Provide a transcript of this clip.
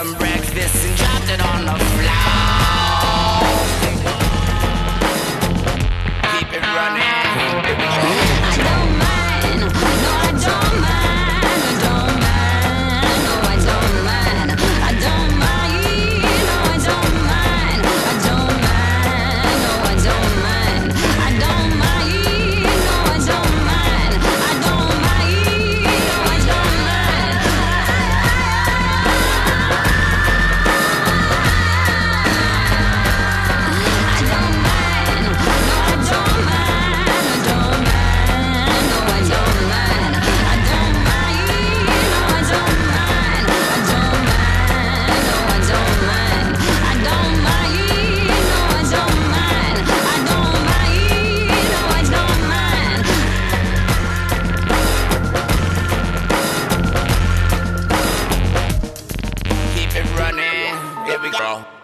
some breakfast and dropped it on the floor. Keep it running. I don't mind, no I don't mind, I don't mind, no I don't mind, I don't mind, no I don't mind, I don't mind, no I don't mind, I don't mind, no I don't mind, I don't mind, no I don't mind. I don't mind, no I don't mind, I don't mind, no I don't mind, I don't mind, no I don't mind, I don't mind, no I don't mind, I don't mind, no I don't mind, I don't mind, no I don't mind. Keep it running. Here we go.